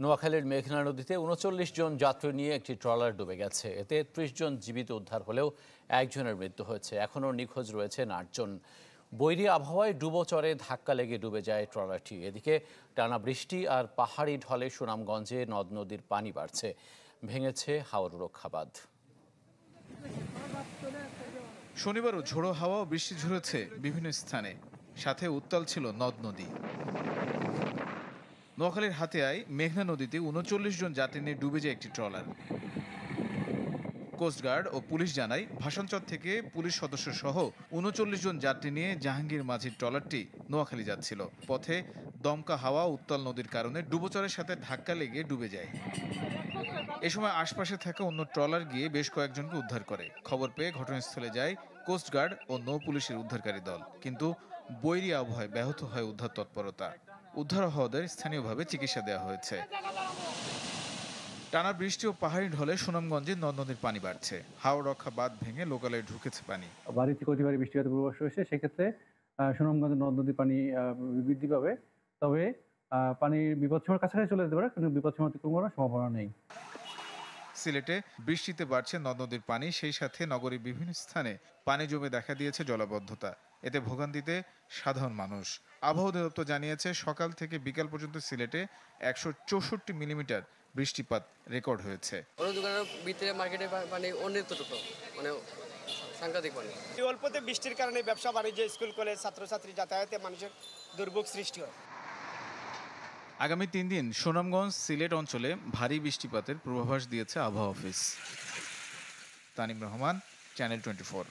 নোয়াখালীর মেঘনা নদীতে ৩৯ জন যাত্রী নিয়ে একটি ট্রলার ডুবে গেছে। এতে ৩৩ জন জীবিত উদ্ধার হলেও একজনের মৃত্যু হয়েছে। এখনও নিখোঁজ রয়েছেন ৮ জন। বৈরী আবহাওয়ায় ডুবোচরে ধাক্কা লেগে ডুবে যায় ট্রলারটি। এদিকে টানা বৃষ্টি আর পাহাড়ি ঢলে সুনামগঞ্জে নদ নদীর পানি বাড়ছে। ভেঙেছে হাওর রক্ষা বাঁধ। শনিবারও ঝোড়ো হাওয়া ও বৃষ্টি ঝরেছে বিভিন্ন স্থানে, সাথে উত্তাল ছিল নদ নদী। নোয়াখালীর হাতিয়ায় মেঘনা নদীতে ৩৯ জন যাত্রী নিয়ে ডুবে যায় একটি ট্রলার। কোস্টগার্ড ও পুলিশ জানায়, ভাসানচর থেকে পুলিশ সদস্য সহ ৩৯ জন যাত্রী নিয়ে জাহাঙ্গীর মাঝির ট্রলারটি নোয়াখালী যাচ্ছিল। পথে দমকা হাওয়া উত্তাল নদীর কারণে ডুবোচরের সাথে ধাক্কা লেগে ডুবে যায়। এ সময় আশপাশে থাকা অন্য ট্রলার গিয়ে বেশ কয়েকজনকে উদ্ধার করে। খবর পেয়ে ঘটনাস্থলে যায় কোস্টগার্ড ও নৌ পুলিশের উদ্ধারকারী দল, কিন্তু বৈরী আবহাওয়ায় ব্যাহত হয় উদ্ধার তৎপরতা। উদ্ধার হওয়াদের স্থানীয়ভাবে চিকিৎসা দেওয়া হয়েছে। টানা বৃষ্টি ও পাহাড়ি ঢলে সুনামগঞ্জে নদ নদীর পানি বাড়ছে। হাওর রক্ষা বাঁধ ভেঙে লোকালয়ে ঢুকেছে পানি। ভারী থেকে অতি ভারী বৃষ্টিপাতের পূর্বাভাস রয়েছে, সেক্ষেত্রে সুনামগঞ্জের নদ নদীর পানি বৃদ্ধি পাবে। তবে পানির বিপদসীমার কাছাকাছি চলে যেতে পারে, কিন্তু বিপদসীমা অতিক্রম করার সম্ভাবনা নেই। সিলেটে বৃষ্টিতে বাড়ছে নদ নদীর পানি, সেই সাথে নগরীর বিভিন্ন স্থানে পানি জমে দেখা দিয়েছে জলাবদ্ধতা। এতে ভোগান্তিতে সাধারণ মানুষ। আবহাওয়া অধিদপ্তর জানিয়েছে, সকাল থেকে বিকাল পর্যন্ত সিলেটে ১৬৪ মিলিমিটার বৃষ্টিপাত রেকর্ড হয়েছে। মার্কেটে পানি মানে সাংঘাতিক পানি। অল্পতে বৃষ্টির কারণে ব্যবসা বাণিজ্য, স্কুল কলেজ, ছাত্রছাত্রী যাতায়াতে মানুষের দুর্ভোগ সৃষ্টি হয়। আগামী ৩ দিন সুনামগঞ্জ, সিলেট অঞ্চলে ভারী বৃষ্টিপাতের পূর্বাভাস দিয়েছে আবহাওয়া অফিস। তানিম রহমান, চ্যানেল 24।